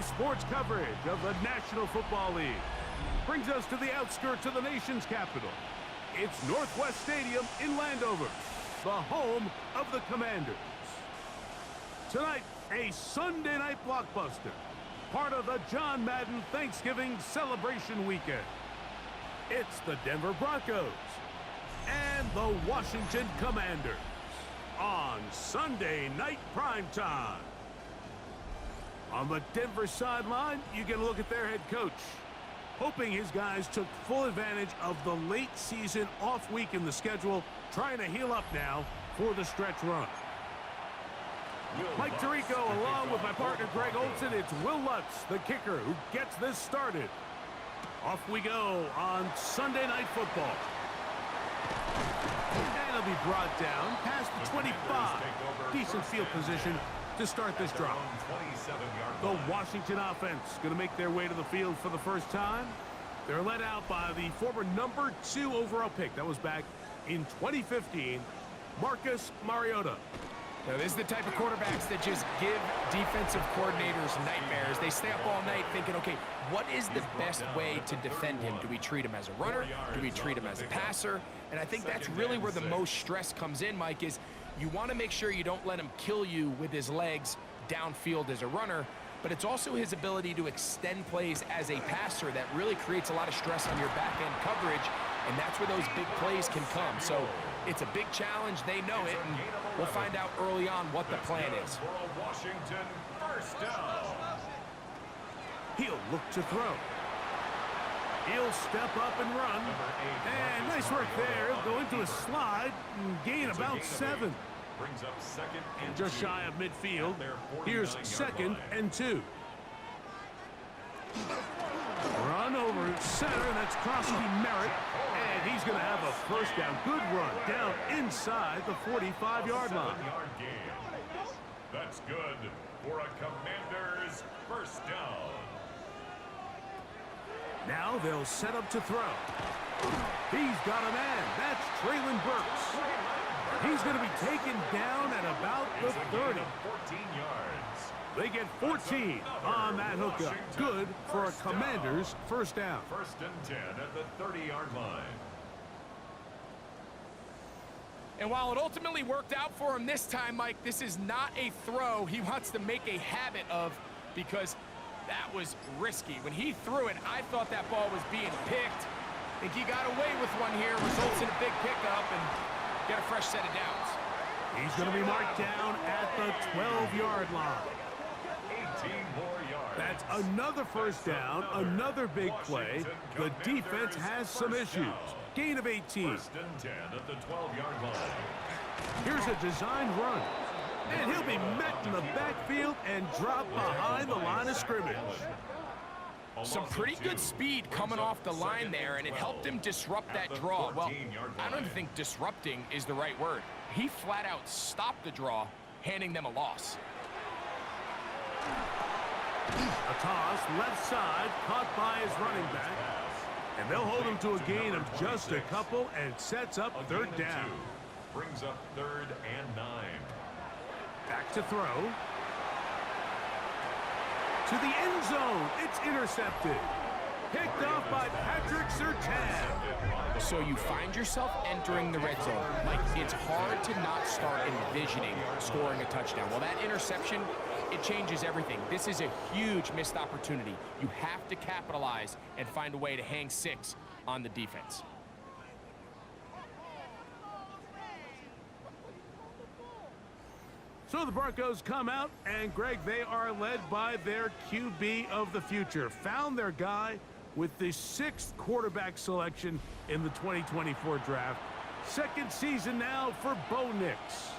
sports coverage of the National Football League brings us to the outskirts of the nation's capital. It's Northwest Stadium in Landover, the home of the Commanders. Tonight, a Sunday night blockbuster, part of the John Madden Thanksgiving celebration weekend. It's the Denver Broncos and the Washington Commanders on Sunday night primetime. On the Denver sideline, you get a look at their head coach, hoping his guys took full advantage of the late season off week in the schedule, trying to heal up now for the stretch run. Mike Tirico, along with my partner Greg Olson, it's Will Lutz, the kicker, who gets this started. Off we go on Sunday Night Football. And it'll be brought down past the 25. Decent field position to start this drive. The Washington offense going to make their way to the field for the first time. They're led out by the former number 2 overall pick. That was back in 2015, Marcus Mariota. Now, this is the type of quarterbacks that just give defensive coordinators nightmares. They stay up all night thinking, okay, what is the best way to defend him? Do we treat him as a runner? Do we treat him as a passer? And I think that's really where the most stress comes in, Mike, is you want to make sure you don't let him kill you with his legs downfield as a runner, but it's also his ability to extend plays as a passer that really creates a lot of stress on your back-end coverage, and that's where those big plays can come. So it's a big challenge. They know it, and we'll find out early on what the plan is. Washington, first down. He'll look to throw. He'll step up and run. And nice work there. He'll go into a slide and gain about 7. Brings up second and just shy of midfield. Here's second and 2. Run over center, and that's Crosby Merritt. And he's going to have a first down. Good run down inside the 45-yard line. That's good for a Commanders first down. Now they'll set up to throw. He's got a man. That's Traylon Burks. He's going to be taken down at about the 30. 14 yards. They get 14 on that hookup. Good for a Commanders first down. First and 10 at the 30-yard line. And while it ultimately worked out for him this time, Mike, this is not a throw he wants to make a habit of, because that was risky. When he threw it, I thought that ball was being picked. I think he got away with one here, results in a big pickup, and get a fresh set of downs. He's going to be marked down at the 12-yard line. 18 more yards. That's another first down, another big play. The defense has some issues. Gain of 18. First and 10 at the 12-yard line. Here's a designed run. And he'll be met in the backfield and dropped behind the line of scrimmage. Some pretty good speed coming off the line there, and it helped him disrupt that draw. Well, I don't even think disrupting is the right word. He flat out stopped the draw, handing them a loss. A toss, left side, caught by his running back. And they'll hold him to a gain of just a couple, and sets up third down. Brings up 3rd and 9. Back to throw. To the end zone. It's intercepted. Picked off by Patrick Surtain. So you find yourself entering the red zone. Like, it's hard to not start envisioning scoring a touchdown. Well, that interception, it changes everything. This is a huge missed opportunity. You have to capitalize and find a way to hang 6 on the defense. So the Broncos come out, and Greg, they are led by their QB of the future. Found their guy with the 6th quarterback selection in the 2024 draft. Second season now for Bo Nix.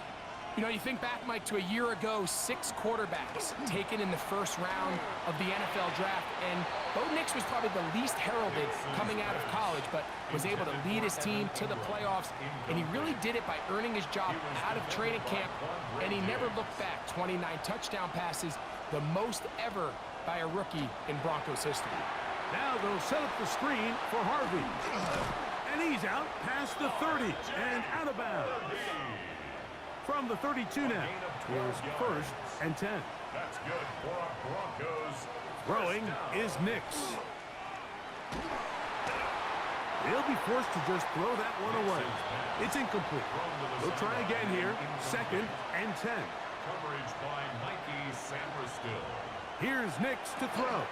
You know, you think back, Mike, to a year ago, 6 quarterbacks taken in the first round of the NFL draft, and Bo Nix was probably the least heralded coming out of college, but was able to lead his team to the playoffs, and he really did it by earning his job out of training camp, and he never looked back. 29 touchdown passes, the most ever by a rookie in Broncos history. Now they'll set up the screen for Harvey. And he's out past the 30 and out of bounds. From the 32 now, here's 1st and 10. That's good for a Broncos Throwing is Nix. He'll be forced to just throw that one away. It's incomplete. We'll try again here. 2nd and 10. Coverage by Mikey Sammerstill. Here's Nix to throw.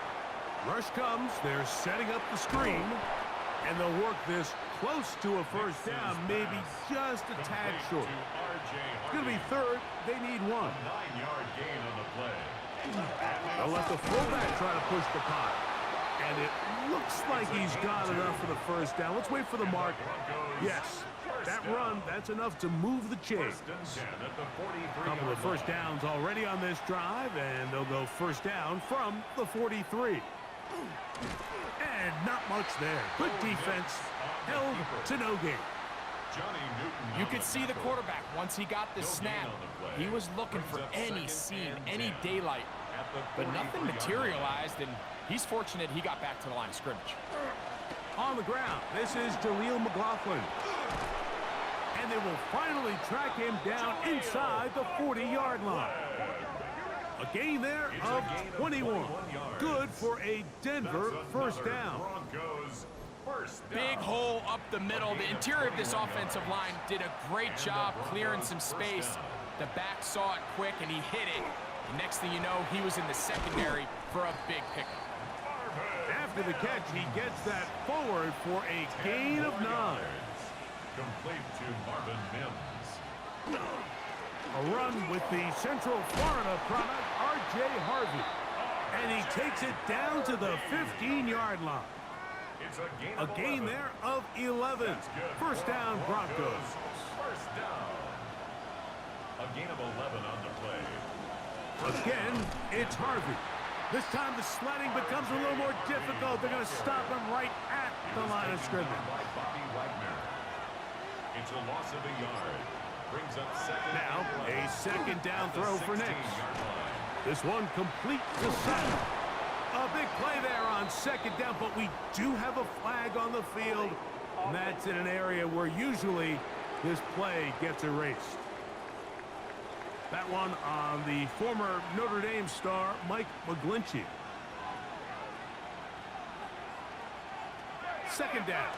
Rush comes. They're setting up the screen. And they'll work this close to a first down, maybe just a tad short. It's going to be 3rd. They need 1. 9-yard gain on the play. They'll let the fullback try to push the pot. And it looks like he's got enough for the first down. Let's wait for the mark. Yes, that run, that's enough to move the chains. A couple of first downs already on this drive, and they'll go first down from the 43. And not much there. Good defense, held to no gain. You could see the quarterback, once he got the snap, he was looking for any seam, any daylight, but nothing materialized, and he's fortunate he got back to the line of scrimmage. On the ground, this is Jaleel McLaughlin. And they will finally track him down inside the 40-yard line. A gain there of 21. Good for a Denver first down. Big hole up the middle. The interior of this offensive line did a great job clearing some space. The back saw it quick, and he hit it. Next thing you know, he was in the secondary for a big pickup. After the catch, he gets that forward for a gain of 9. Complete to Marvin Mims. A run with the Central Florida product, R.J. Harvey. And he takes it down to the 15-yard line. It's a gain there of 11. First down, Broncos. First down. A gain of 11 on the play. Again, it's Harvey. This time the sledding becomes a little more difficult. They're going to stop him right at the line of scrimmage. It's a loss of a yard. Brings up second. Now, a second down throw for Nix. This one complete to center. A big play there on second down, but we do have a flag on the field. And that's in an area where usually this play gets erased. That one on the former Notre Dame star, Mike McGlinchey. Second down,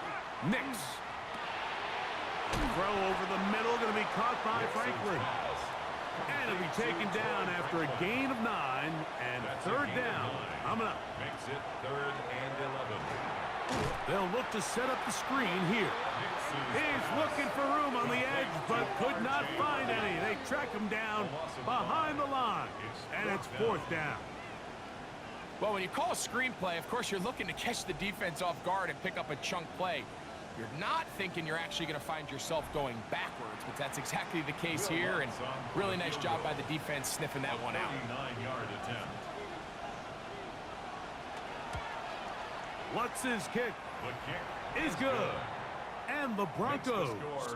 Nix. Throw over the middle, going to be caught by Franklin. And it'll be taken down after a gain of 9, and third down. Coming up. Makes it 3rd and 11. They'll look to set up the screen here. He's looking for room on the edge, but could not find any. They track him down behind the line, and it's 4th down. Well, when you call a screenplay, of course, you're looking to catch the defense off guard and pick up a chunk play. You're not thinking you're actually going to find yourself going backwards, but that's exactly the case here, and really nice job by the defense sniffing that one out. 39-yard attempt. What's his kick? The kick Is good. And the Broncos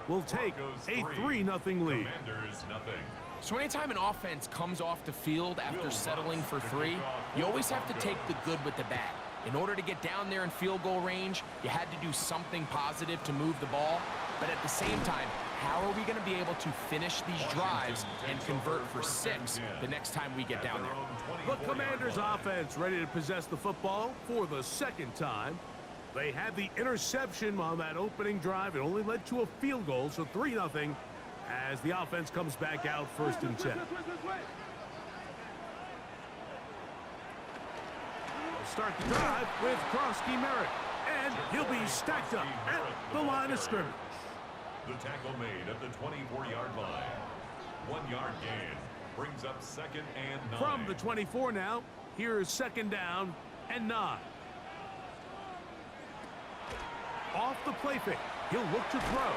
will take a 3-0 lead. Commanders nothing. So anytime an offense comes off the field after settling for 3, you always have to take the good with the bad. In order to get down there in field goal range, you had to do something positive to move the ball. But at the same time, how are we going to be able to finish these drives and convert for 6 the next time we get down there? The Commanders' offense ready to possess the football for the 2nd time. They had the interception on that opening drive. It only led to a field goal, so 3-0 as the offense comes back out 1st and 10. Start the drive with Krosky Merritt, and he'll be stacked up at the line of scrimmage. The tackle made at the 24-yard line. 1-yard gain brings up 2nd and 9. From the 24 now, here's 2nd down and 9. Off the play fake, he'll look to throw.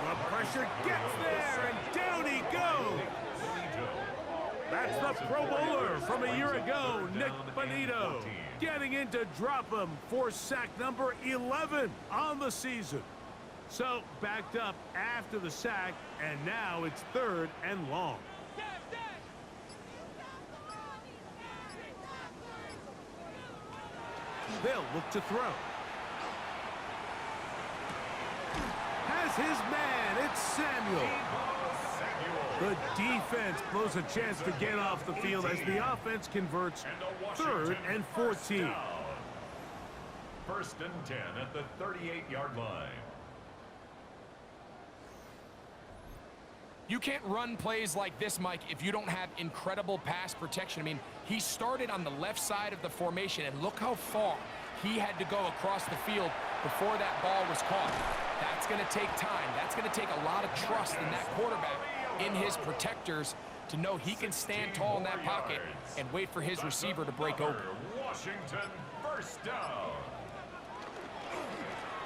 The pressure gets there, and down he goes. That's the Pro Bowler from a year ago, Nick Bonito, getting in to drop him for sack number 11 on the season. So backed up after the sack, and now it's 3rd and long. They'll look to throw. Has his man, it's Samuel. The defense blows a chance to get off the field as the offense converts 3rd and 14. First and 10 at the 38-yard line. You can't run plays like this, Mike, if you don't have incredible pass protection. I mean, he started on the left side of the formation, and look how far he had to go across the field before that ball was caught. That's going to take time. That's going to take a lot of trust in that quarterback, in his protectors, to know he can stand tall in that pocket and wait for his receiver to break open. Washington, first down.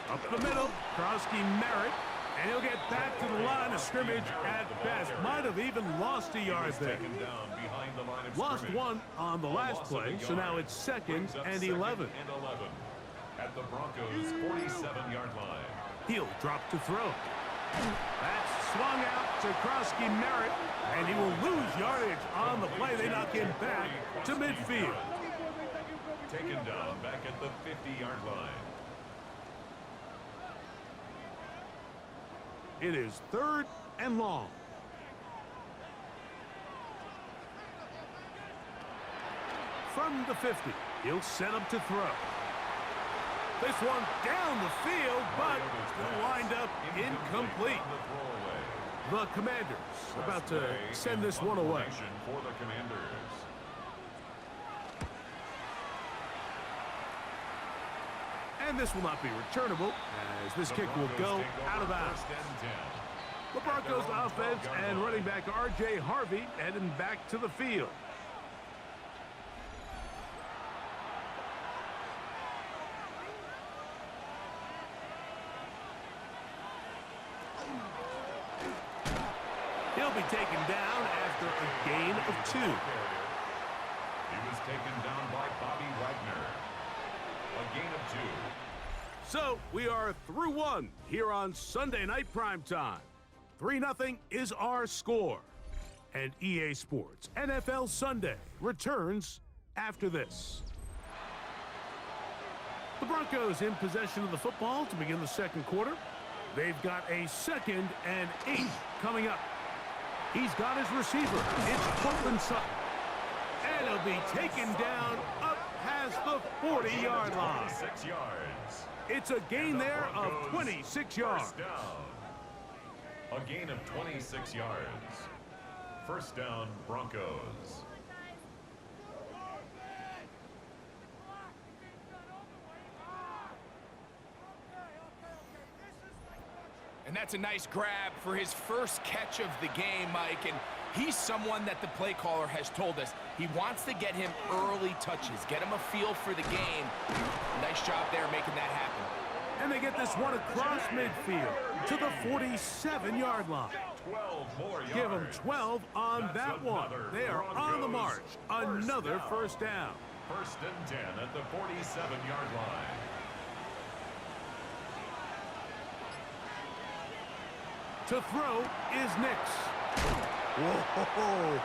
Up the middle, Krosky Merritt, and he'll get back to the line of scrimmage at best. Might have even lost a yard there. Lost one on the last play, so now it's 2nd and 11. At the Broncos' 47-yard line. He'll drop to throw. That's swung out to Krosky Merritt, and he will lose yardage on the play. They knock him back to midfield. Taken down back at the 50-yard line. It is 3rd and long. From the 50, he'll set up to throw. This one down the field, but still lined up incomplete. The Commanders about to send this one away. For the Commanders. And this will not be returnable, as this kick will go out of bounds. The Broncos offense and running back R.J. Harvey heading back to the field. He'll be taken down after a gain of 2. He was taken down by Bobby Wagner. A gain of 2. So we are through 1 here on Sunday Night Primetime. 3-0 is our score. And EA Sports NFL Sunday returns after this. The Broncos in possession of the football to begin the 2nd quarter. They've got a 2nd and 8 coming up. He's got his receiver. It's Courtland Sutton. And he'll be taken down up past the 40-yard line. 6 yards. It's a gain there of 26 yards. A gain of 26 yards. First down, Broncos. And that's a nice grab for his first catch of the game, Mike. And he's someone that the play caller has told us he wants to get him early touches, get him a feel for the game. Nice job there making that happen. And they get this one across midfield to the 47-yard line. 12 more yards. Give them 12 on that one. They are on the march. Another first down. First and 10 at the 47-yard line. To throw is Nix. Whoa!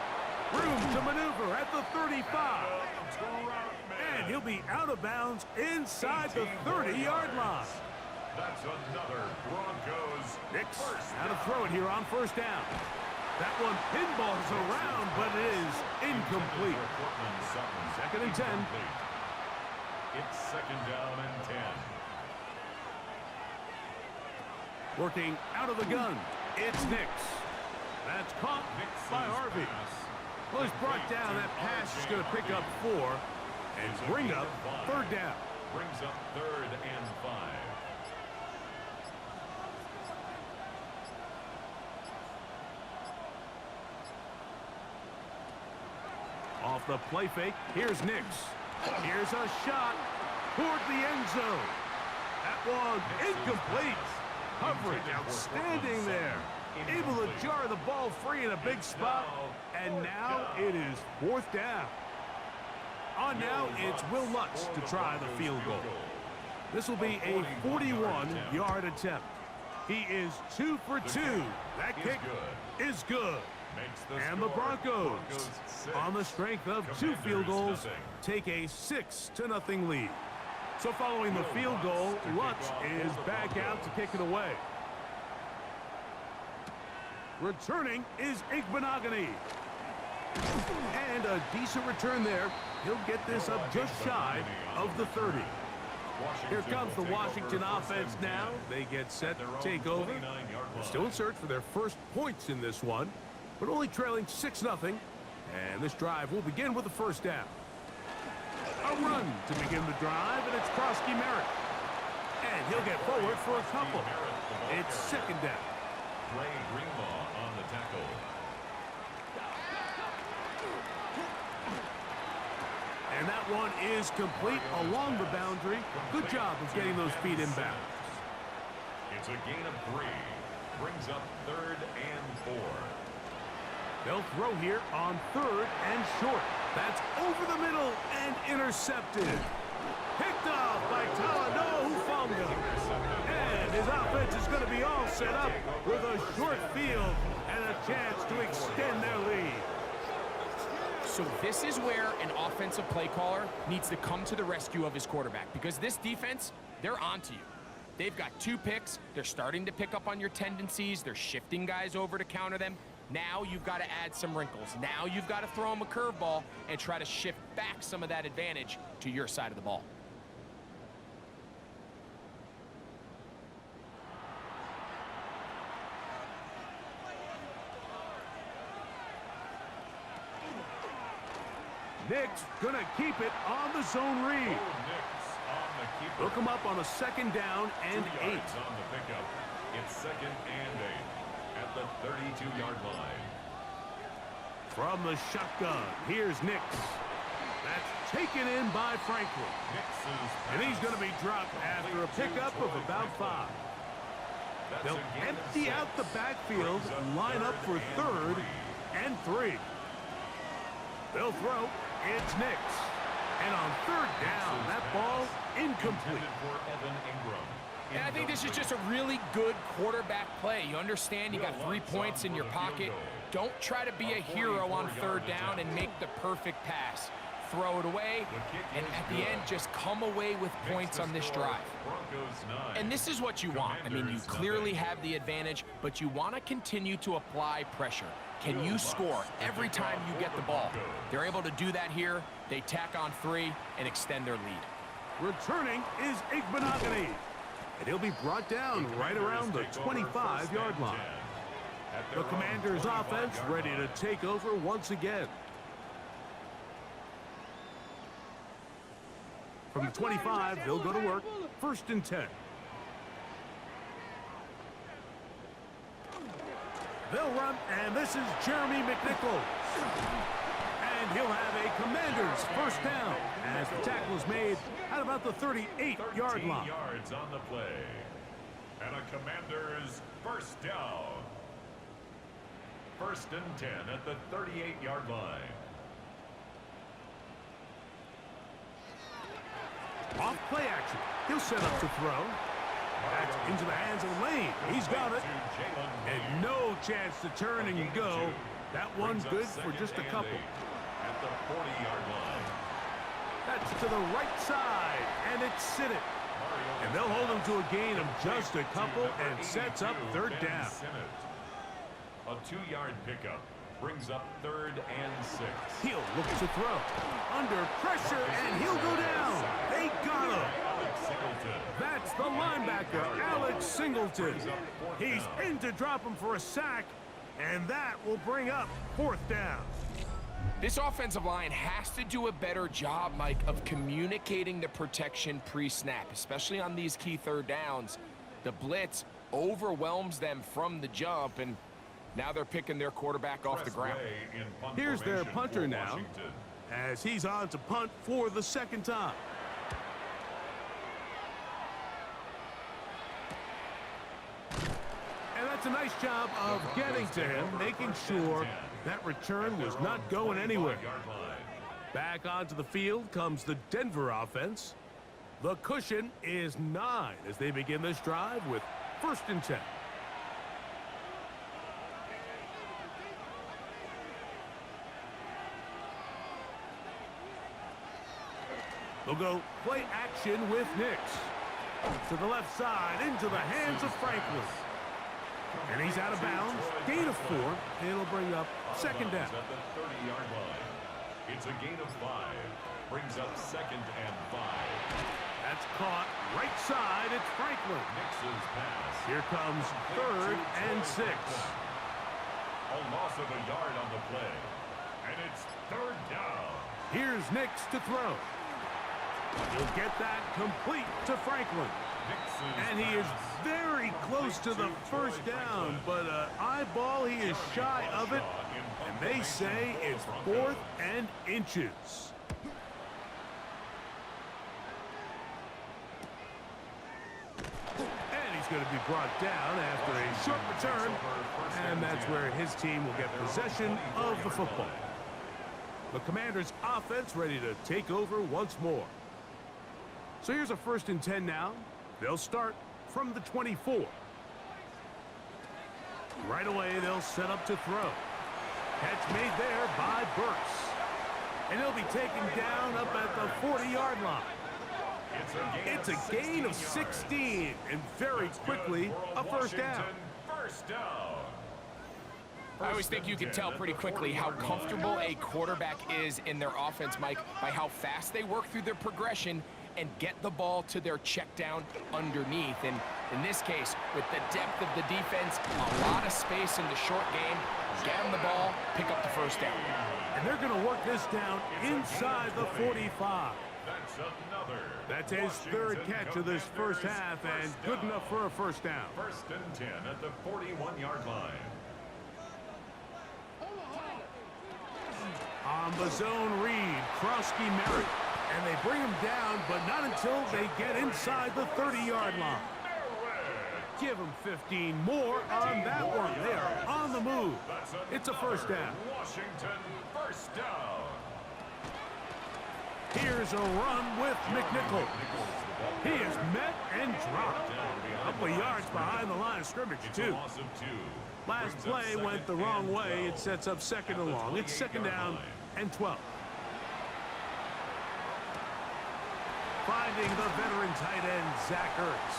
Room to maneuver at the 35. And he'll be out of bounds inside the 30-yard line. That's another Broncos. Nix out to throw it here on first down. That one pinballs around, but it is incomplete. 2nd and 10. It's 2nd down and 10. Working out of the gun, it's Nix. That's caught by Harvey. Well, he's brought down. That pass is going to pick up 4 and bring up 3rd down. Brings up 3rd and 5. Off the play fake, here's Nix. Here's a shot toward the end zone. That one incomplete. Coverage outstanding there. Able to jar the ball free in a big spot. And now it is 4th down. On now, it's Will Lutz to try the field goal. This will be a 41-yard attempt. He is 2 for 2. That kick is good. And the Broncos, on the strength of 2 field goals, take a 6-0 lead. So following the field goal, Lutz is back out to kick it away. Returning is Igbenogany. And a decent return there. He'll get this up just shy of the 30. Here comes the Washington offense now. They get set to take over. They're still in search for their first points in this one, but only trailing 6-0. And this drive will begin with the first down. A run to begin the drive, and it's Krosky Merritt. And he'll get forward for a couple. It's second down. Dre Greenlaw on the tackle. And that one is complete along the boundary. Good job of getting those feet inbound. It's a gain of 3. Brings up 3rd and 4. They'll throw here on 3rd and short. That's over the middle and intercepted. Picked off by Talanoa Hufanga. And his offense is going to be all set up with a short field and a chance to extend their lead. So this is where an offensive play caller needs to come to the rescue of his quarterback, because this defense, they're onto you. They've got 2 picks. They're starting to pick up on your tendencies. They're shifting guys over to counter them. Now you've got to add some wrinkles. Now you've got to throw them a curveball and try to shift back some of that advantage to your side of the ball. Nick's going to keep it on the zone read. Look him up on a second down and 8. On the pickup. It's 2nd and 8 at the 32-yard line. From the shotgun, here's Nix. That's taken in by Franklin. And he's going to be dropped after a pickup of about 5. They'll empty out the backfield and line up for 3rd and 3. They'll throw. It's Nix. And on 3rd down, that ball incomplete. And I think this is just a really good quarterback play. You understand you got 3 points in your pocket. Don't try to be a hero on 3rd down and make the perfect pass. Throw it away, and at the end, just come away with points on this drive. And this is what you want. I mean, you clearly have the advantage, but you want to continue to apply pressure. Can you score every time you get the ball? They're able to do that here. They tack on 3 and extend their lead. Returning is Igbenogany. And he'll be brought down right around the 25-yard line. The Commanders' offense ready to take over once again. From the 25, they'll go to work. 1st and 10. They'll run, and this is Jeremy McNichols. And he'll have a Commanders first down as the tackle is made at about the 38-yard line. Yards on the play. And a Commanders first down. 1st and 10 at the 38-yard line. Off play action. He'll set up to throw. That's into the hands of Lane. He's got it. And no chance to turn and go. That one good for just a couple. At the 40-yard line. That's to the right side, and it's Sinnott. And they'll hold him to a gain of just a couple and sets up 3rd down. A 2-yard pickup brings up 3rd and 6. He'll look to throw. Under pressure, and he'll go down. They got him. That's the linebacker, Alex Singleton. He's in to drop him for a sack, and that will bring up 4th down. This offensive line has to do a better job, Mike, of communicating the protection pre-snap, especially on these key 3rd downs. The blitz overwhelms them from the jump, and now they're picking their quarterback off the ground. Here's their punter now, as he's on to punt for the 2nd time. And that's a nice job of getting to him, making sure that return was not going anywhere. Back onto the field comes the Denver offense. The cushion is 9 as they begin this drive with 1st and 10. They'll go play action with Nix. To the left side, into the hands of Franklin. And he's out of bounds. Gain of 4. It'll bring up second down. At the 30-yard line. It's a gain of 5. Brings up second and 5. That's caught right side. It's Franklin. Nix's pass. Here comes third and 6. A loss of a yard on the play. And it's third down. Here's Nix to throw. He'll get that complete to Franklin. And he is very close to the first down, but eyeball, he is shy of it. And they say it's 4th and inches. And he's going to be brought down after a short return. And that's where his team will get possession of the football. The Commanders' offense ready to take over once more. So here's a 1st and 10 now. They'll start from the 24. Right away, they'll set up to throw. Catch made there by Burks. And he'll be taken down up at the 40-yard line. It's a gain of 16, and very quickly, a first down. I always think you can tell pretty quickly how comfortable a quarterback is in their offense, Mike, by how fast they work through their progression and get the ball to their check down underneath. And in this case, with the depth of the defense, a lot of space in the short game, get them the ball, pick up the first down. And they're going to work this down inside the 45. That's his 3rd catch of this first half, and good enough for a first down. 1st and 10 at the 41-yard line. On the zone read, Krosky Merritt. And they bring him down, but not until they get inside the 30-yard line. Give them 15 more on that one. They are on the move. It's a first down. Washington, first down. Here's a run with McNichol. He is met and dropped. A couple of yards behind the line of scrimmage, too. Last play went the wrong way. It sets up 2nd and long. It's 2nd down and 12. Finding the veteran tight end, Zach Ertz.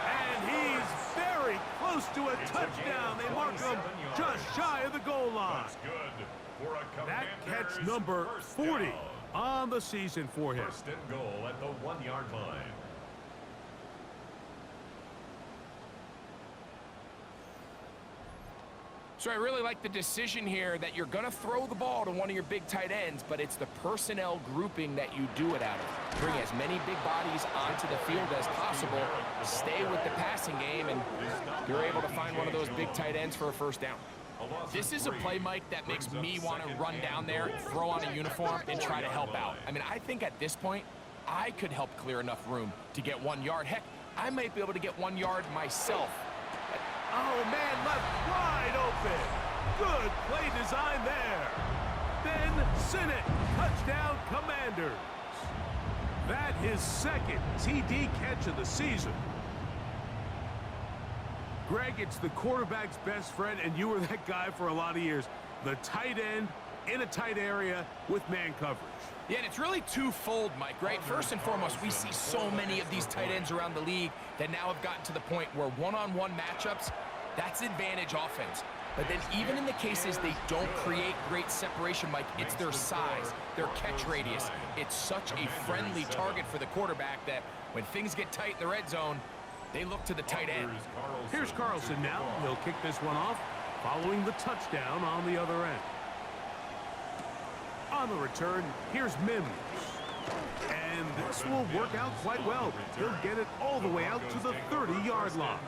And he's very close to a touchdown. They mark him just shy of the goal line. That catch number 40 on the season for him. 1st and goal at the 1-yard line. So I really like the decision here that you're going to throw the ball to one of your big tight ends, but it's the personnel grouping that you do it out of. Bring as many big bodies onto the field as possible, stay with the passing game, and you're able to find one of those big tight ends for a first down. This is a play, Mike, that makes me want to run down there, throw on a uniform, and try to help out. I mean, I think at this point, I could help clear enough room to get 1 yard. Heck, I might be able to get 1 yard myself. Oh, man, left wide open. Good play design there. Ben Sinnott, touchdown Commanders. That his 2nd TD catch of the season. Greg, it's the quarterback's best friend, and you were that guy for a lot of years. The tight end in a tight area with man coverage. Yeah, and it's really twofold, Mike, right? First and foremost, we see so many of these tight ends around the league that now have gotten to the point where one-on-one matchups, that's advantage offense. But then even in the cases they don't create great separation, Mike, it's their size, their catch radius. It's such a friendly target for the quarterback that when things get tight in the red zone, they look to the tight end. Here's Carlson now. He'll kick this one off, following the touchdown on the other end. On the return, here's Mims. And this will work out quite well. He'll get it all the way out to the 30-yard line.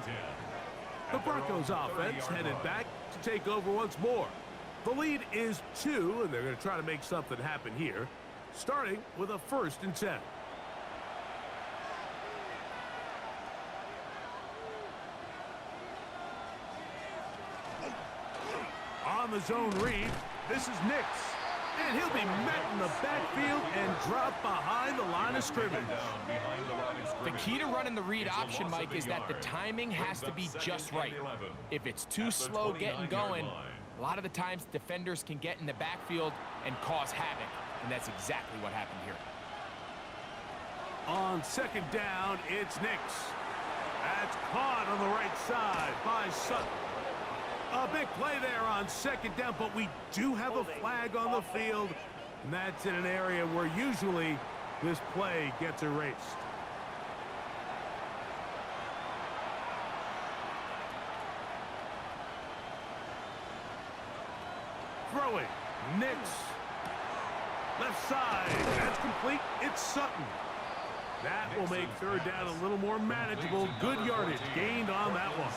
The Broncos offense headed back to take over once more. The lead is 2, and they're going to try to make something happen here, starting with a 1st and 10. On the zone read, this is Nix. And he'll be met in the backfield and dropped behind the line of scrimmage. The key to running the read option, Mike, is that the timing has to be just right. If it's too slow getting going, a lot of the times defenders can get in the backfield and cause havoc, and that's exactly what happened here. On 2nd down, it's Nix. That's caught on the right side by Sutton. A big play there on second down, but we do have a flag on the field, and that's in an area where usually this play gets erased. Throwing, Nix. Left side, that's complete. It's Sutton. That will make third down a little more manageable. Good yardage gained on that one.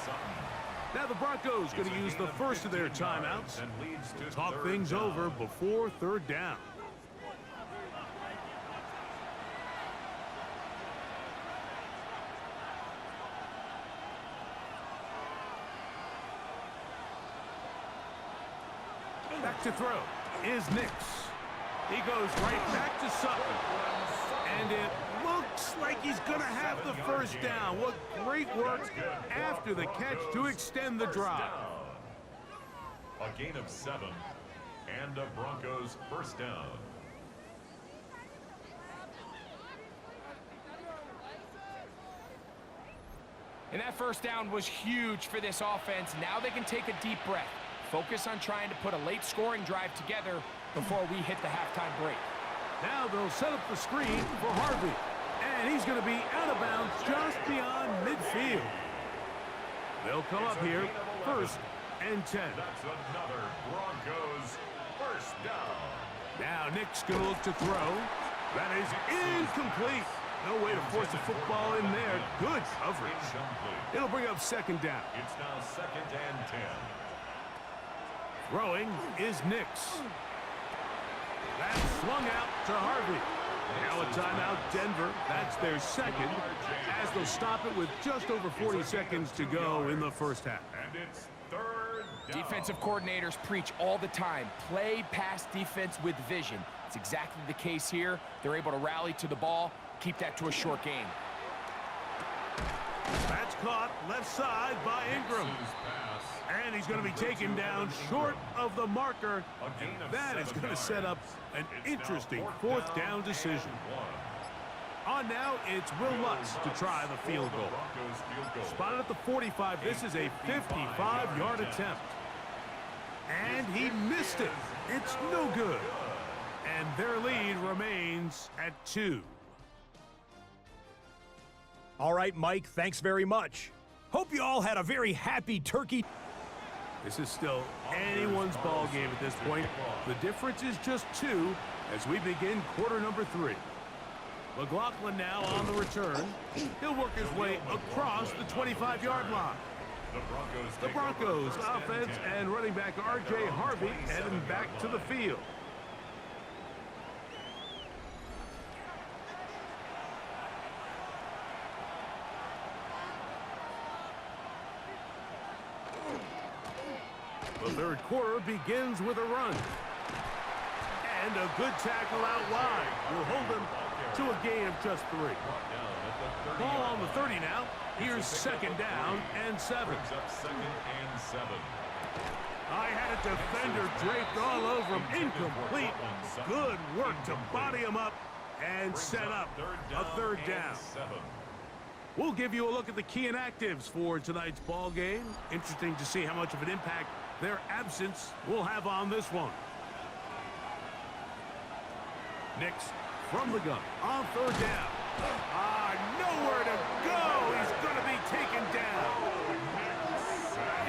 Now the Broncos going to use the first of their timeouts to talk things over before third down. Back to throw is Nix. He goes right back to Sutton. And it looks like he's going to have the first down. What great work after the catch to extend the drive. A gain of 7 and a Broncos first down. And that first down was huge for this offense. Now they can take a deep breath. Focus on trying to put a late scoring drive together before we hit the halftime break. Now they'll set up the screen for Harvey. And he's going to be out of bounds just beyond midfield. They'll come up here, first and 10. That's another Broncos first down. Now Nick's going to look to throw. That is incomplete. No way to force the football in there. Good coverage. It'll bring up second down. It's now second and 10. Throwing is Nix. That's swung out to Harvey. Now a timeout, Denver. That's their second, as they'll stop it with just over 40 seconds to go in the first half. And it's third down. Defensive coordinators preach all the time, play pass defense with vision. It's exactly the case here. They're able to rally to the ball, keep that to a short game. That's caught left side by Ingram. And he's going to be taken down short of the marker. And that is going to set up an interesting fourth down decision. On now, it's Will Lutz to try the field goal. Spotted at the 45. This is a 55-yard attempt. And he missed it. It's no good. And their lead remains at 2. All right, Mike, thanks very much. Hope you all had a very happy turkey. This is still anyone's ball game at this point. The difference is just 2 as we begin quarter number 3. McLaughlin now on the return. He'll work his way across the 25-yard line. The Broncos offense and running back R.J. Harvey heading back to the field. The third quarter begins with a run. And a good tackle out wide will hold them to a gain of just 3. Ball on the 30 now. Here's second down and 7. I had a defender draped all over him. Incomplete. Good work to body him up and set up a third down. We'll give you a look at the key inactives for tonight's ball game. Interesting to see how much of an impact their absence will have on this one. Nix from the gun on third down. Nowhere to go. He's going to be taken down.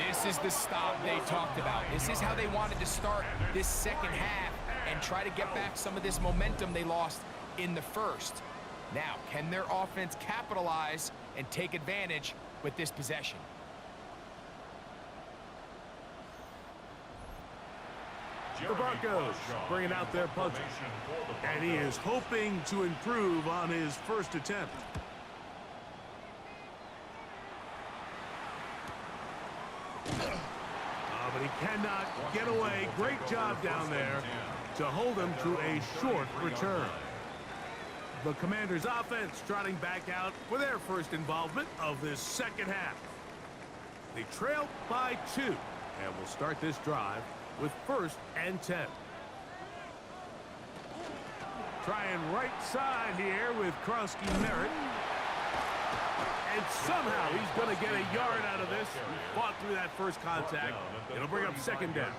This is the stop they talked about. This is how they wanted to start this second half and try to get back some of this momentum they lost in the first. Now, can their offense capitalize and take advantage with this possession? The Broncos bringing out their punter. And he is hoping to improve on his first attempt. But he cannot get away. Great job down there to hold him to a short return. The Commanders' offense trotting back out for their first involvement of this second half. They trail by 2 and will start this drive with first and 10. Trying right side here with Krosky Merritt. And somehow he's going to get a yard out of this. He fought through that first contact. It'll bring up second down.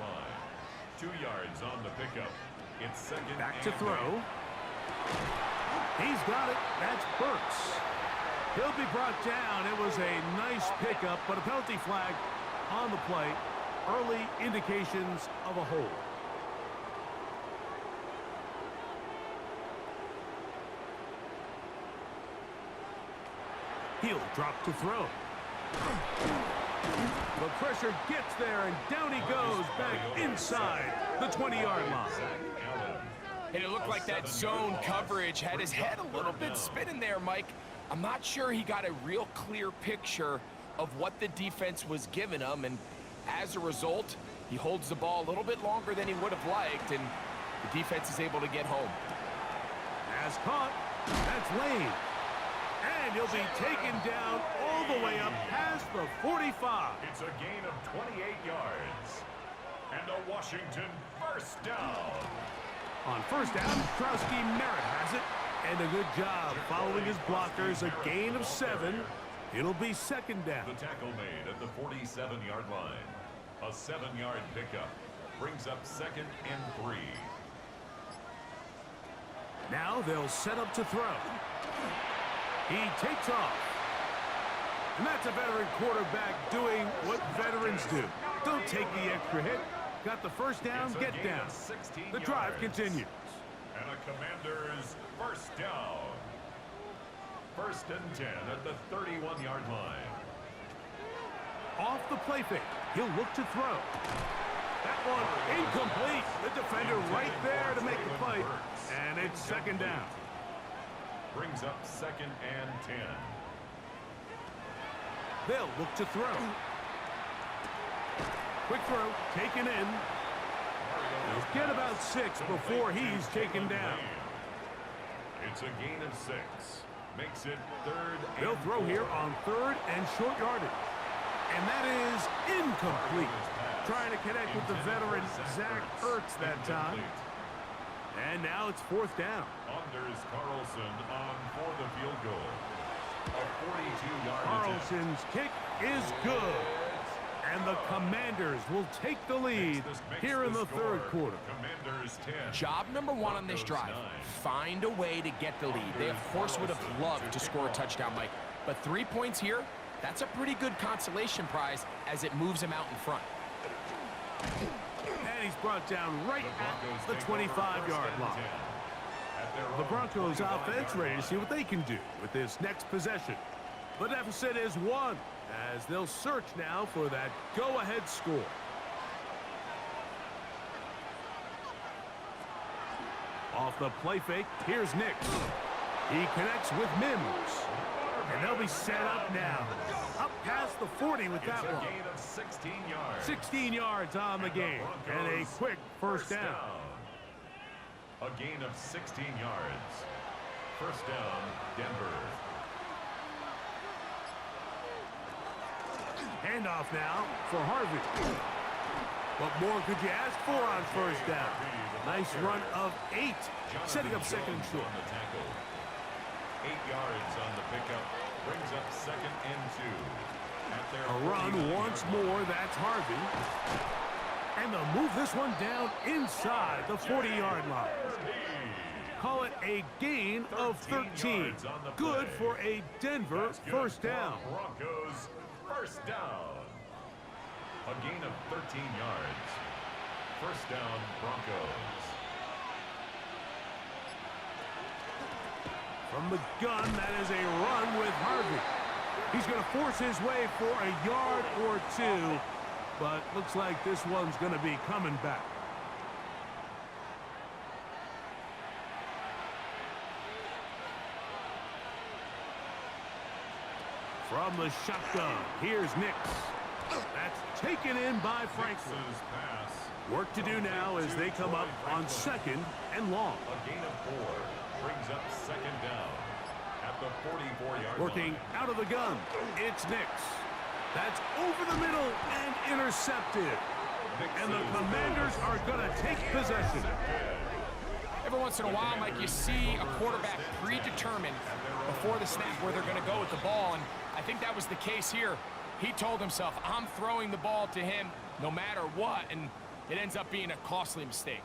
2 yards on the pickup. It's second. Back to throw. He's got it. That's Burks. He'll be brought down. It was a nice pickup, but a penalty flag on the play. Early indications of a hold. He'll drop to throw. The pressure gets there, and down he goes back inside the 20-yard line. And it looked like that zone coverage had his head a little bit spinning there, Mike. I'm not sure he got a real clear picture of what the defense was giving him, and as a result, he holds the ball a little bit longer than he would have liked, and the defense is able to get home. As caught, that's Lane. And he'll be taken down all the way up past the 45. It's a gain of 28 yards. And a Washington first down. On first down, Krowski Merritt has it. And a good job following his blockers. A gain of 7. It'll be second down. The tackle made at the 47-yard line. A 7-yard pickup brings up second and 3. Now they'll set up to throw. He takes off. And that's a veteran quarterback doing what veterans do. Don't take the extra hit. Got the first down, get down. The drive continues. And a Commander's first down. First and 10 at the 31-yard line. Off the play fake. He'll look to throw. That one incomplete. The defender right there to make the play. And it's second down. Brings up second and 10. They'll look to throw. Quick throw, taken in. He'll get about 6 before he's taken down. It's a gain of 6. Makes it third. They'll throw here on third and short yardage. And that is incomplete. Trying to connect with the veteran Zach Ertz that time. And now it's fourth down. Anders Carlson on for the field goal. A 42-yard Carlson's kick is good. And the Commanders will take the lead here in the third quarter. Commanders 10. Job number 1 on this drive, find a way to get the lead. They, of course, would have loved to score a touchdown, Mike. But 3 points here, that's a pretty good consolation prize as it moves him out in front. And he's brought down right at the 25-yard line. The Broncos offense ready to see what they can do with this next possession. The deficit is 1 as they'll search now for that go-ahead score. Off the play fake, here's Nix. He connects with Mims. And they'll be set up now. Up past the 40 with that one. It's a gain of 16 yards. 16 yards on the game. And a quick first down. A gain of 16 yards. First down, Denver. Handoff now for Harvey. What more could you ask for on first down? Nice run of 8, setting up second and short. 8 yards on the pickup, brings up second and 2. A run once more, that's Harvey. And they'll move this one down inside the 40-yard line. Call it a gain of 13. Good for a Denver first down. Broncos first down. A gain of 13 yards. First down, Broncos. From the gun, that is a run with Harvey. He's going to force his way for a yard or 2, but looks like this one's going to be coming back. From the shotgun, here's Nix. That's taken in by Franklin. Work to do now as they come up on second and long. A gain of 4 brings up second down at the 44-yard line. Working out of the gun, it's Nix. That's over the middle and intercepted. And the Commanders are going to take possession. Every once in a while, Mike, you see a quarterback predetermined before the snap where they're going to go with the ball, and I think that was the case here. He told himself, I'm throwing the ball to him no matter what, and it ends up being a costly mistake.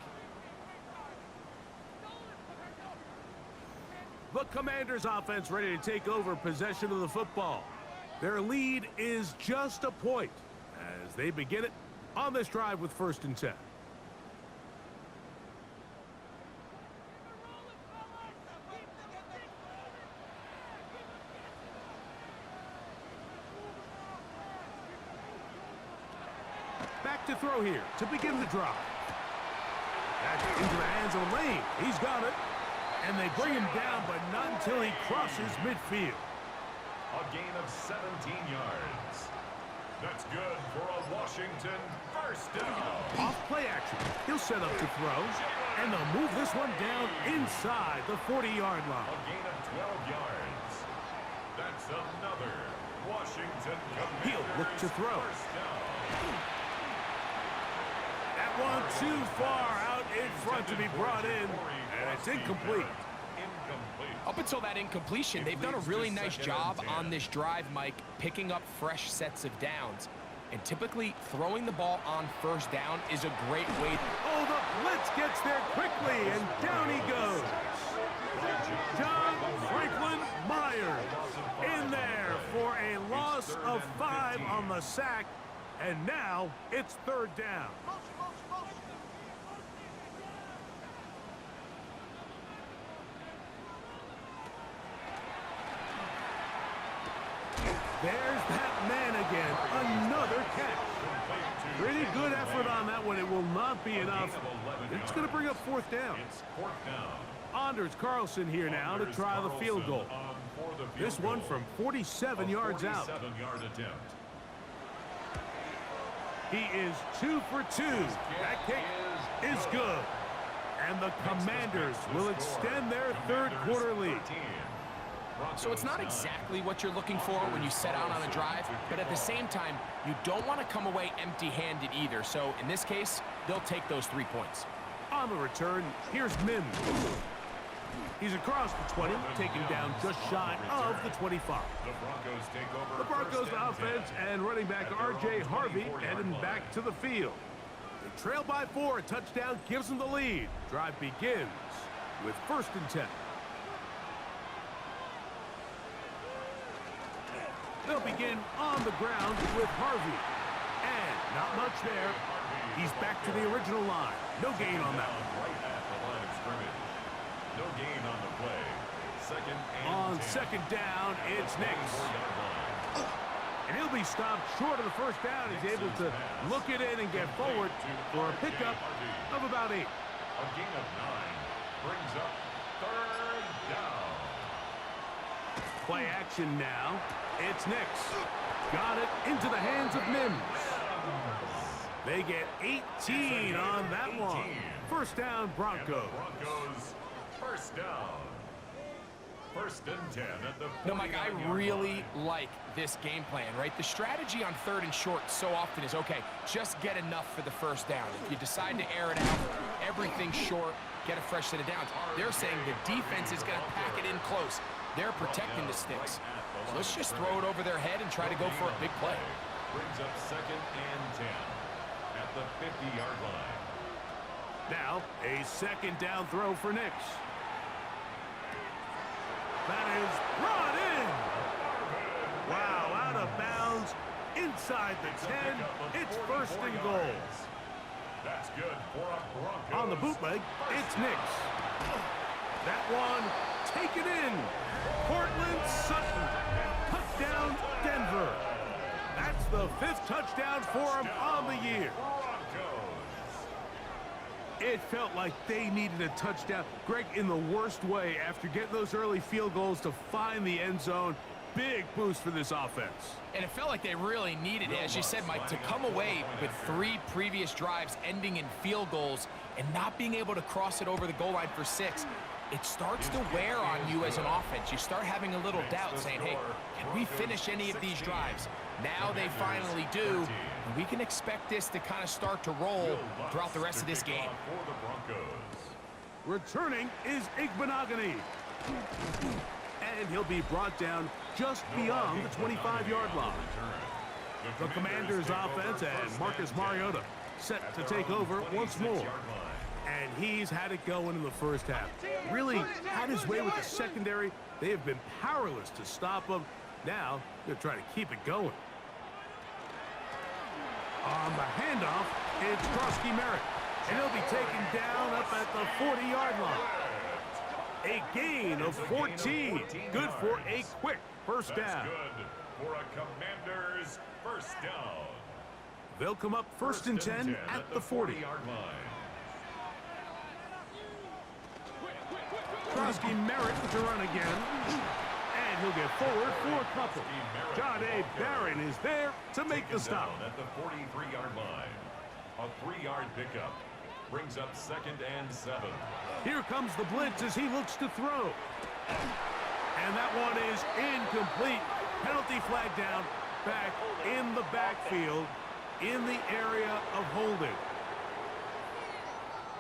The Commanders offense ready to take over possession of the football. Their lead is just a point as they begin it on this drive with 1st and 10. Back to throw here to begin the drive. Back into the hands of Lane. He's got it. And they bring him down, but not until he crosses midfield. A gain of 17 yards. That's good for a Washington first down. Off play action. He'll set up to throw, and they'll move this one down inside the 40-yard line. A gain of 12 yards. That's another Washington Commanders He'll look to throw. first down. That one too far out in front to be brought in, and it's incomplete. Up until that incompletion, they've done a really nice job on this drive, Mike, picking up fresh sets of downs. And typically, throwing the ball on 1st down is a great way. Oh, the blitz gets there quickly, and down he goes. John Franklin Myers in there for a loss of 5 on the sack, and now it's 3rd down. There's that man again, another catch. Pretty good effort on that one. It will not be enough. It's going to bring up 4th down. It's 4th down. Anders Carlson here now to try the field goal. This one from 47 yards out. 47-yard attempt. He is 2 for 2. That kick is good. And the Commanders will extend their 3rd quarter lead. So it's not exactly what you're looking for when you set out on a drive, but at the same time, you don't want to come away empty-handed either. So in this case, they'll take those 3 points. On the return, here's Mims. He's across the 20, taken down just shy of the 25. The Broncos take over. The Broncos 1st and offense 10. and running back R.J. Harvey heading back to the field. They trail by 4. A touchdown gives them the lead. Drive begins with 1st and 10. They'll begin on the ground with Harvey. And not much there. He's back to the original line. No gain on that one. Right at the line of scrimmage. No gain on the play. 2nd and On 10. 2nd down, it's Nix. And he'll be stopped short of the 1st down. He's able to look it in and get forward for a pickup of about 8. A gain of 9 brings up 3rd down. Play action now. It's Nix. Got it into the hands of Mims. They get 18 on that one. 1st down, Broncos. Broncos first down. 1st and 10 at the 49-yard No, Mike, I really like this game plan, right? The strategy on 3rd and short so often is, okay, just get enough for the 1st down. If you decide to air it out, everything short, get a fresh set of downs. They're saying the defense is going to pack it in close. They're protecting the sticks. So let's just throw it over their head and try to go for a big play. Brings up 2nd and 10 at the 50-yard line. Now, a 2nd down throw for Nix. That is brought in. Wow, out of bounds. Inside the 10. It's 1st and goal. That's good for a Broncos. On the bootleg, it's Nix. That one taken in. Cortland Sutton. Touchdown, Denver. That's the 5th touchdown for him on the year. It felt like they needed a touchdown. Greg, in the worst way, after getting those early field goals to find the end zone. Big boost for this offense. And it felt like they really needed it, as you said, Mike, to come away with 3 previous drives ending in field goals and not being able to cross it over the goal line for 6. It starts to wear on you as an offense. You start having a little doubt, saying, hey, can we finish any of these drives? Now they finally do. And we can expect this to kind of start to roll throughout the rest of this game. Returning is Igbenogany. And he'll be brought down just beyond the 25-yard line. The Commanders' offense and Marcus Mariota set to take over once more. And he's had it going in the first half. Really had his way with the secondary. They have been powerless to stop him. Now, they're trying to keep it going. On the handoff, it's Krosky Merritt. And he'll be taken down up at the 40-yard line. A gain of 14. Good for a quick first down. Good for a Commanders first down. They'll come up first and 10 at the 40-yard line. Krosky Merritt to run again. And he'll get forward for a couple. John A. Barron is there to make the stop. At the 43-yard line. A 3-yard pickup. Brings up 2nd and 7. Here comes the blitz as he looks to throw. And that one is incomplete. Penalty flag down. Back in the backfield. In the area of holding.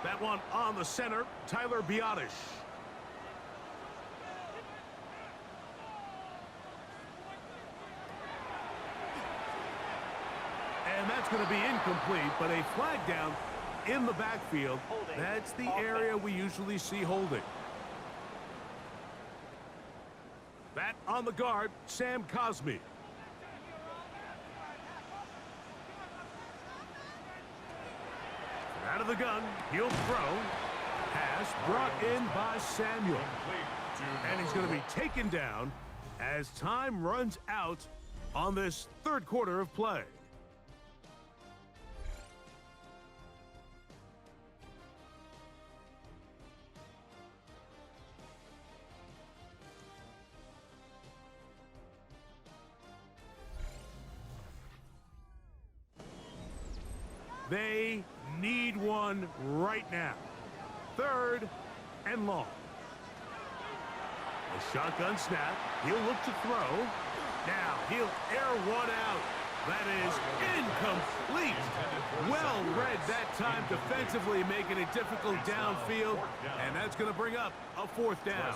That one on the center. Tyler Biotish. And that's going to be incomplete, but a flag down in the backfield. That's the area we usually see holding. That on the guard, Sam Cosmi. Out of the gun, he'll throw. Pass brought in by Samuel. And he's going to be taken down as time runs out on this third quarter of play. They need one right now. 3rd and long. A shotgun snap. He'll look to throw. Now he'll air one out. That is incomplete. Well read that time defensively, making it difficult downfield. And that's going to bring up a 4th down.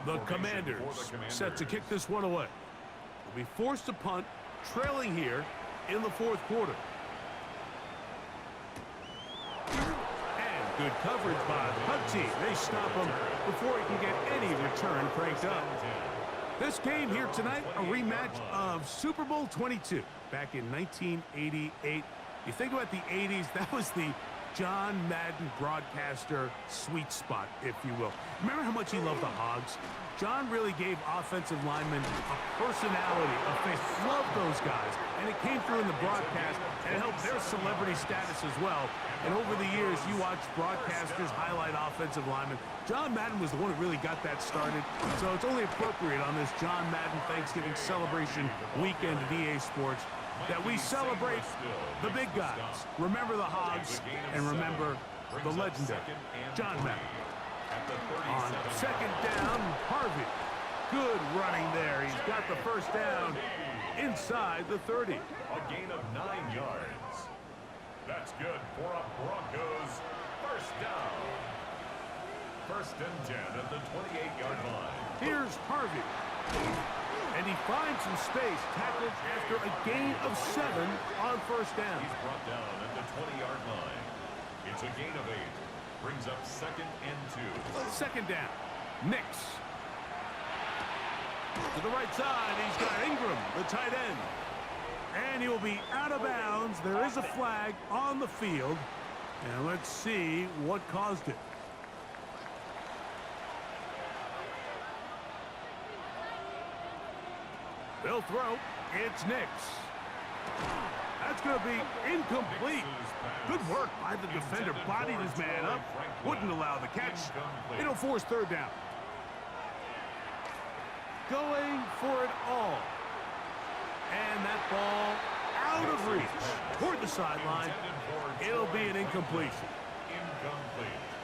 The Commanders set to kick this one away. They'll be forced to punt, trailing here in the 4th quarter. Good coverage by Hutchie. They stop him before he can get any return cranked up. This game here tonight, a rematch of Super Bowl 22 back in 1988. You think about the 80s, that was the John Madden broadcaster sweet spot, if you will. Remember how much he loved the Hogs? John really gave offensive linemen a personality, a face. Loved those guys. And it came through in the broadcast and it helped their celebrity status as well. And over the years, you watch broadcasters highlight offensive linemen. John Madden was the one who really got that started. So it's only appropriate on this John Madden Thanksgiving celebration weekend at EA Sports that we celebrate the big guys. Remember the Hogs and remember the legendary John Madden. On 2nd down, Harvey. Good running there. He's got the first down inside the 30. A gain of 9 yards. That's good for a Broncos first down. 1st and 10 at the 28-yard line. Here's Harvey. And he finds some space, tackled after a gain of 7 on 1st down. He's brought down at the 20-yard line. It's a gain of 8. Brings up 2nd and 2. 2nd down. Nix. To the right side, he's got Ingram, the tight end. And he will be out of bounds. There is a flag on the field. And let's see what caused it. They'll throw. It's Nix. That's going to be incomplete. Good work by the defender. Bodied his man up. Wouldn't allow the catch. It'll force 3rd down. Going for it all. And that ball out of reach. Toward the sideline. It'll be an incompletion.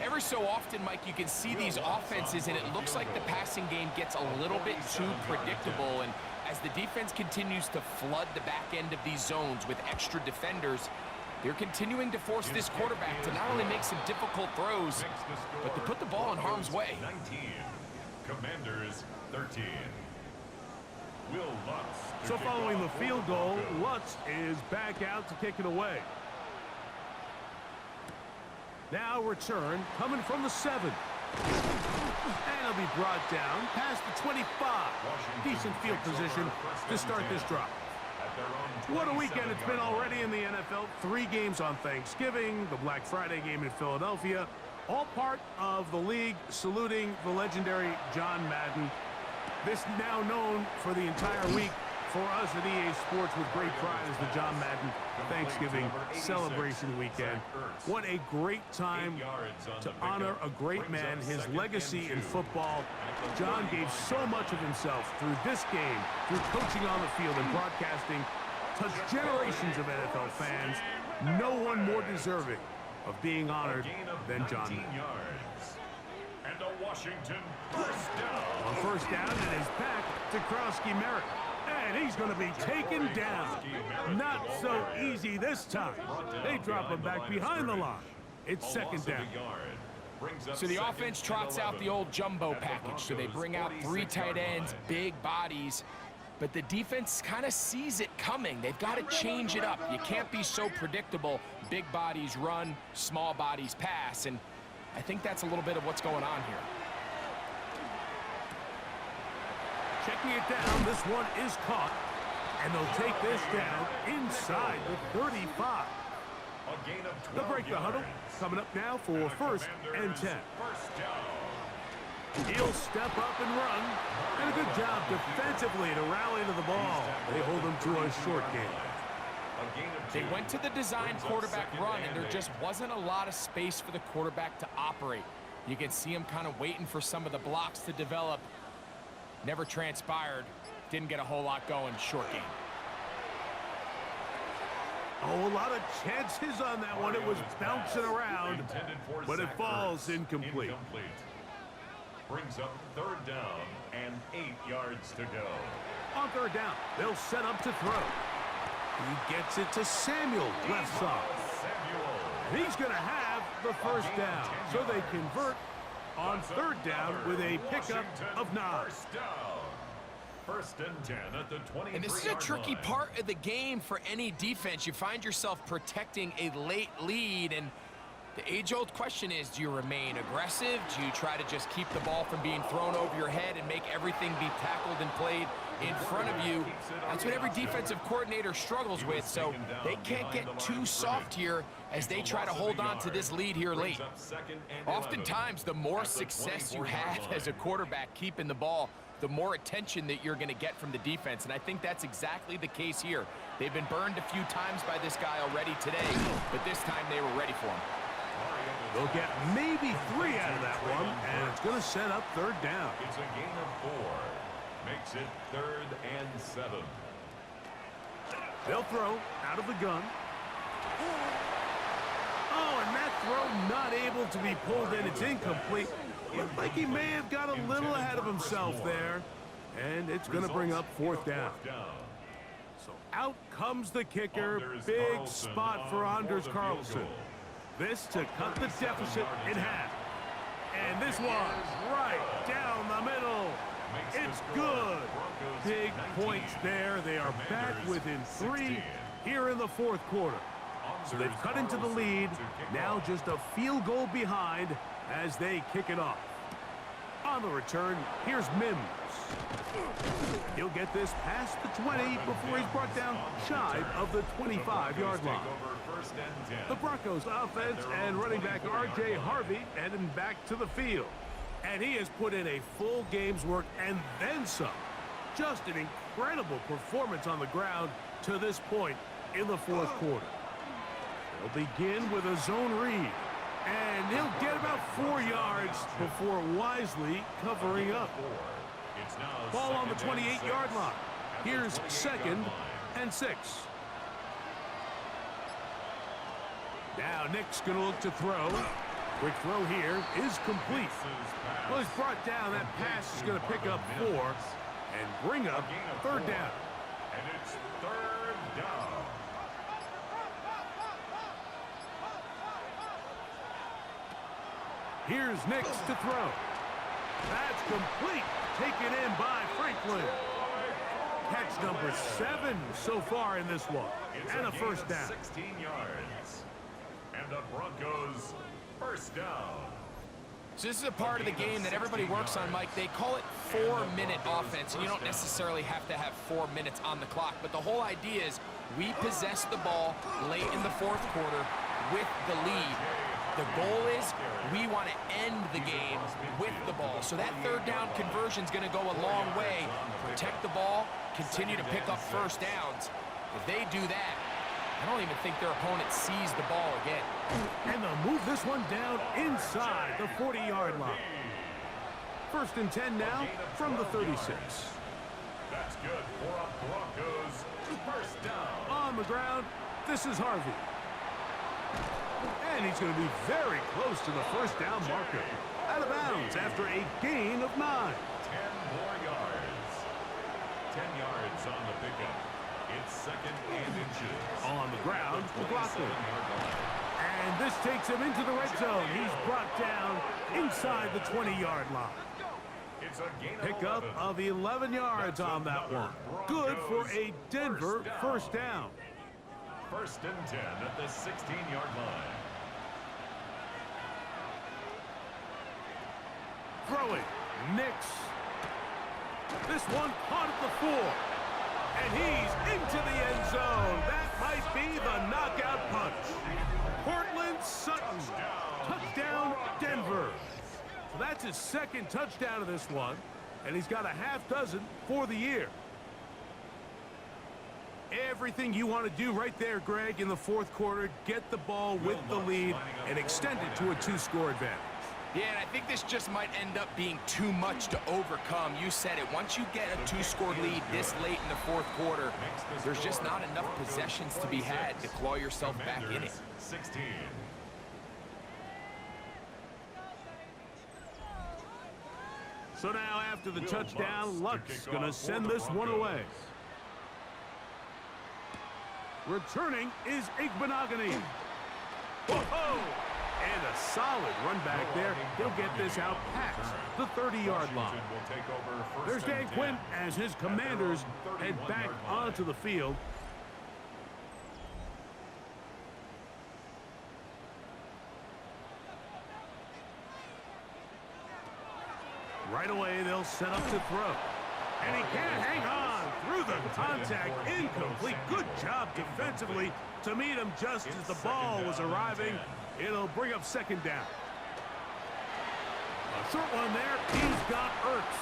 Every so often, Mike, you can see these offenses, and it looks like the passing game gets a little bit too predictable. And as the defense continues to flood the back end of these zones with extra defenders, They're continuing to force this quarterback to not only make some difficult throws, but to put the ball in harm's way. 19. Commanders 13. Will Lutz. So following the field goal, Lutz is back out to kick it away. Now return coming from the 7. And it'll be brought down past the 25. Decent field position to start this drive. What a weekend it's been already in the NFL. 3 games on Thanksgiving, the Black Friday game in Philadelphia, all part of the league saluting the legendary John Madden. This now known for the entire week for us at EA Sports with great pride as the John Madden Thanksgiving celebration weekend. What a great time to honor a great man, his legacy in football. John gave so much of himself through this game, through coaching on the field and broadcasting, touched generations of NFL fans. No one more deserving of being honored than John Madden. And a Washington first down. On first down, it is back to Krosky-Merritt. And he's going to be taken down. Not so easy this time. They drop him back behind the line. It's second down. So the offense trots out the old jumbo package. So they bring out 3 tight ends, big bodies. But the defense kind of sees it coming. They've got to change it up. You can't be so predictable. Big bodies run, small bodies pass. And I think that's a little bit of what's going on here. Checking it down, this one is caught. And they'll take this down inside the 35. They'll break the huddle. Coming up now for first and 10. He'll step up and run. And a good job defensively to rally to the ball. They hold him to a short game. They went to the design quarterback run, and there just wasn't a lot of space for the quarterback to operate. You can see him kind of waiting for some of the blocks to develop. Never transpired. Didn't get a whole lot going. Short game. Oh, a lot of chances on that one. It was bouncing around, but it falls incomplete. Brings up third down and 8 yards to go. On third down, they'll set up to throw. He gets it to Samuel, left side. And he's going to have the first down. So they convert on third down with a pickup of 9. First and 10 at the 23. And this is a tricky part of the game for any defense. You find yourself protecting a late lead, and the age-old question is, do you remain aggressive? Do you try to just keep the ball from being thrown over your head and make everything be tackled and played in front of you? That's what every defensive coordinator struggles with, so they can't get too soft here as they try to hold on to this lead here late. Oftentimes, the more success you have as a quarterback keeping the ball, the more attention that you're going to get from the defense, and I think that's exactly the case here. They've been burned a few times by this guy already today, but this time they were ready for him. They'll get maybe 3 out of that one, and it's going to set up third down. It's a gain of 4. Makes it 3rd and 7. They'll throw out of the gun. Oh, and that throw not able to be pulled in. It's incomplete. Looked like he may have got a little ahead of himself there. And it's going to bring up 4th down. So out comes the kicker. Big spot for Anders Carlson. This to cut the deficit in half. And this one right down the middle. It's good. Big points there. They are back within 3 here in the 4th quarter. So they've cut into the lead. Now just a field goal behind as they kick it off. On the return, here's Mims. He'll get this past the 20 before he's brought down shy of the 25-yard line. The Broncos offense and running back R.J. Harvey heading back to the field. And he has put in a full game's work and then some. Just an incredible performance on the ground to this point in the 4th quarter. They'll begin with a zone read. And he'll get about 4 yards before wisely covering up. Ball on the 28-yard line. Here's 2nd and 6. Now Nick's going to look to throw. Quick throw here is complete. Well, he's brought down. That pass is going to pick up 4 and bring up 3rd down. And it's 3rd down. Here's Nix to throw. That's complete. Taken in by Franklin. Catch number 7 so far in this one. And a first down. 16 yards. And the Broncos first down. So this is a part of the game that everybody works on, Mike. They call it 4-minute offense, and you don't necessarily have to have 4 minutes on the clock. But the whole idea is we possess the ball late in the fourth quarter with the lead. The goal is we want to end the game with the ball. So that third down conversion is going to go a long way. Protect the ball, continue to pick up first downs. If they do that, I don't even think their opponent sees the ball again. And they'll move this one down inside the 40-yard line. First and 10 now from the 36. That's good for a Broncos first down. On the ground, this is Harvey. And he's going to be very close to the first down marker. Out of bounds after a gain of 9. 10 more yards. 10 yards on the pickup. It's second and inches. On the ground, McLaughlin. And this takes him into the red zone. He's brought down inside the 20-yard line. It's a gain of Pickup 11. of 11 yards on that one. Good for a Denver first down. First and 10 at the 16-yard line. Throwing, Nix. This one caught at the 4. And he's into the end zone. That might be the knockout punch. Cortland Sutton. Touchdown, Denver. So that's his second touchdown of this one. And he's got a half dozen for the year. Everything you want to do right there, Greg, in the fourth quarter. Get the ball with the lead and extend it to a 2-score advantage. Yeah, and I think this just might end up being too much to overcome. You said it. Once you get a 2-score lead this late in the fourth quarter, there's just not enough possessions to be had to claw yourself back in it. 16. So now after the touchdown, Luck's going to send this one away. Returning is Igbenogany. Whoa! And a solid run back there. He'll get this out past the 30-yard line. There's Dan Quinn as his Commanders head back onto the field. Right away, they'll set up to throw. And he can't hang on through the contact. Incomplete. Good job defensively to meet him just as the ball was arriving. It'll bring up second down. A short one there. He's got Ertz.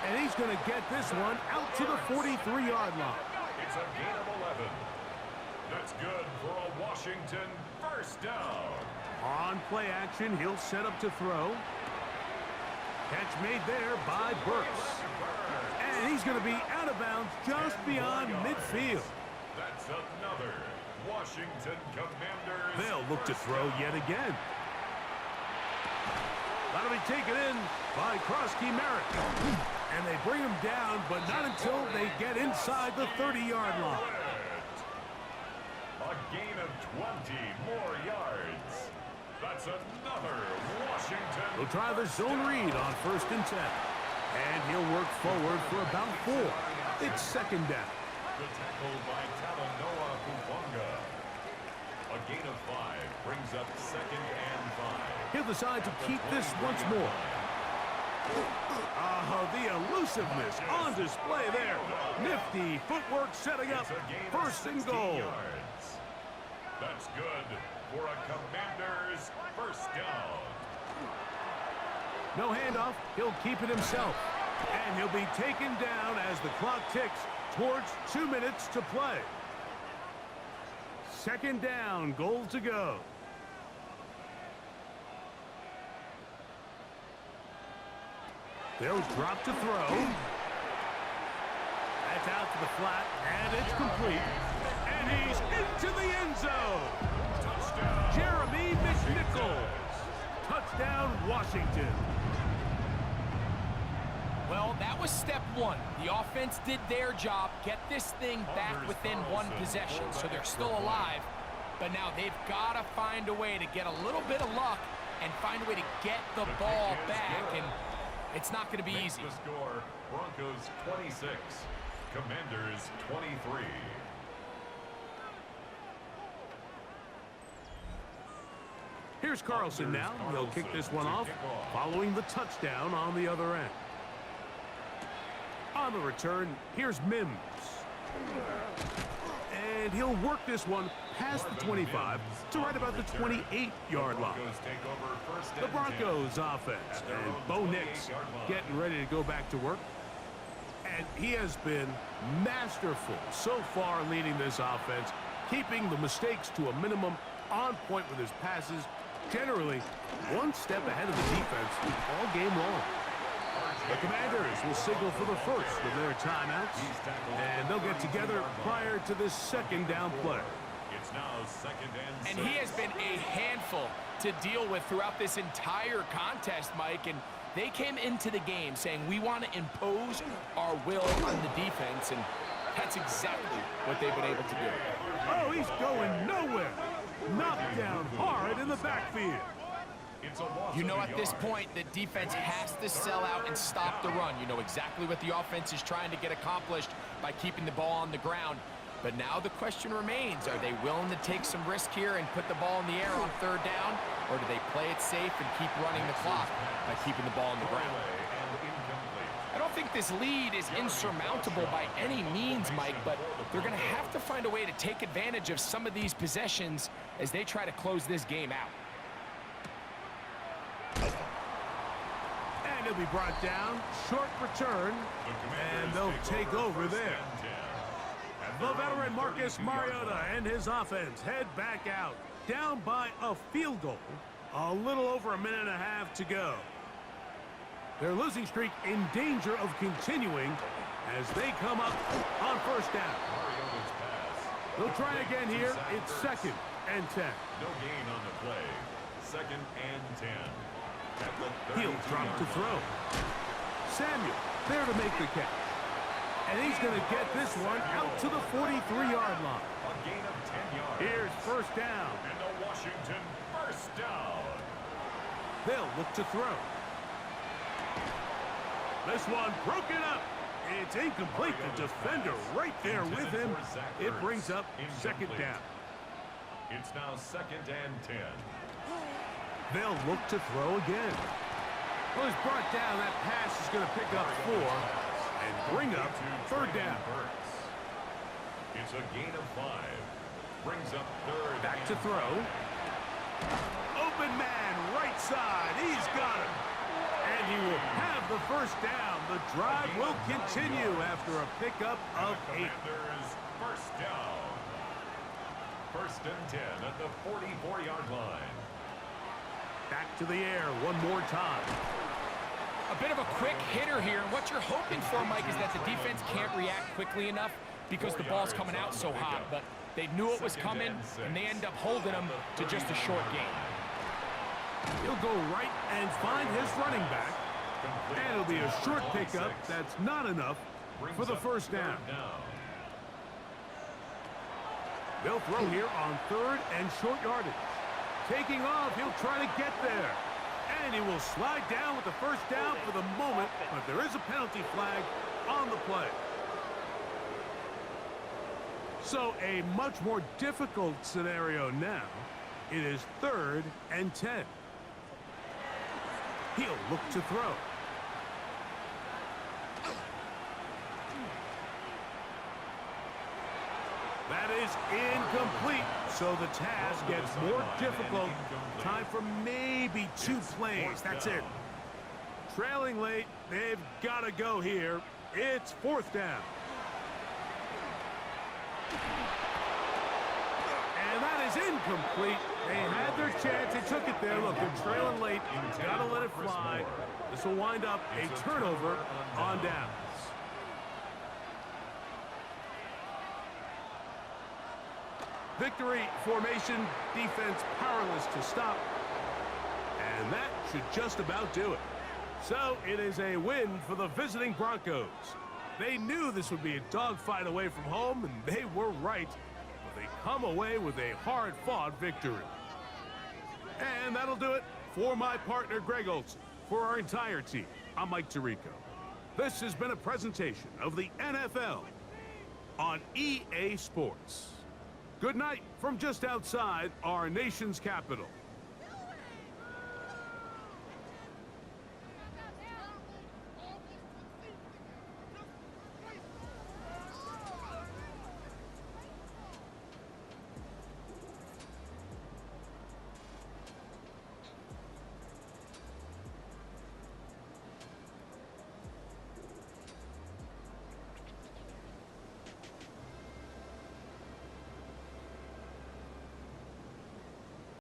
And he's going to get this one out to the 43-yard line. It's a gain of 11. That's good for a Washington first down. On play action, he'll set up to throw. Catch made there by Burks. And he's going to be out of bounds just beyond midfield. That's another Washington Commanders. They'll look to throw yet again. That'll be taken in by Krosky Merritt. And they bring him down, but not until they get inside the 30-yard line. A gain of 20 more yards. That's another Washington. They'll try the zone read on first and 10. And he'll work forward for about 4. It's second down. The tackle by Talanoa Hufanga. A gain of 5 brings up second and 5. He'll decide to keep this once more. Oh, the elusiveness on display there. Nifty footwork setting up first and goal. Yards. That's good for a Commanders first down. No handoff. He'll keep it himself. And he'll be taken down as the clock ticks towards 2 minutes to play. Second down, goal to go. They'll drop to throw. That's out to the flat, and it's complete. And he's into the end zone. Touchdown. Jeremy McNichols. Touchdown, Washington. Well, that was step one. The offense did their job, get this thing back within one possession, so they're still alive. But now they've got to find a way to get a little bit of luck and find a way to get the ball back, and it's not going to be easy. The score, Broncos 26, Commanders 23. Here's Carlson now. He'll kick this one off, following the touchdown on the other end. On the return, here's Mims. And he'll work this one past the 25 to right about the 28-yard line. The Broncos offense and Bo Nix getting ready to go back to work. And he has been masterful so far leading this offense, keeping the mistakes to a minimum, on point with his passes, generally one step ahead of the defense all game long. The Commanders will signal for the first of their timeouts, and they'll get together prior to this second down play. It's now second and And he has been a handful to deal with throughout this entire contest, Mike, and they came into the game saying we want to impose our will on the defense, and that's exactly what they've been able to do. Oh, he's going nowhere. Knocked down hard in the backfield. You know at this point the defense has to sell out and stop the run. You know exactly what the offense is trying to get accomplished by keeping the ball on the ground. But now the question remains, are they willing to take some risk here and put the ball in the air on third down? Or do they play it safe and keep running the clock by keeping the ball on the ground? I don't think this lead is insurmountable by any means, Mike, but they're going to have to find a way to take advantage of some of these possessions as they try to close this game out. And he'll be brought down, short return, and they'll take over there. The veteran Marcus Mariota and his offense head back out, down by a field goal, a little over a minute and a half to go. Their losing streak in danger of continuing as they come up on first down. They'll try again here. It's second and 10. No gain on the play. Second and 10. He'll drop to throw. Samuel there to make the catch. And he's going to get this one out to the 43-yard line. A gain of 10 yards. Here's first down. And the Washington first down. They'll look to throw. This one broken up. It's incomplete. The defender right there with him. It brings up second down. It's now second and 10. They'll look to throw again. Well, he's brought down. That pass is going to pick up 4 and bring up third down. It's a gain of 5. Brings up third. Back to throw. Open man, right side. He's got him. And he will have the first down. The drive will continue after a pickup of 8. Commanders first down. First and 10 at the 44-yard line. Back to the air one more time. A bit of a quick hitter here, and what you're hoping for, Mike, is that the defense can't react quickly enough because the ball's coming out so hot. But they knew it was coming, and they end up holding them to just a short game. He'll go right and find his running back. And it'll be a short pickup. That's not enough for the first down. They'll throw here on third and short yardage. Taking off, he'll try to get there. And he will slide down with the first down for the moment, but there is a penalty flag on the play. So a much more difficult scenario now. It is third and 10. He'll look to throw. That is incomplete, so the task gets more difficult. Time for maybe 2 plays. That's it. Trailing late, they've got to go here. It's fourth down. And that is incomplete. They had their chance. They took it there. Look, they're trailing late. Got to let it fly. This will wind up a turnover on downs. Victory formation, defense powerless to stop. And that should just about do it. So it is a win for the visiting Broncos. They knew this would be a dogfight away from home, and they were right. But they come away with a hard-fought victory. And that'll do it For my partner, Greg Olson, for our entire team, I'm Mike Tirico. This has been a presentation of the NFL on EA Sports. Good night from just outside our nation's capital.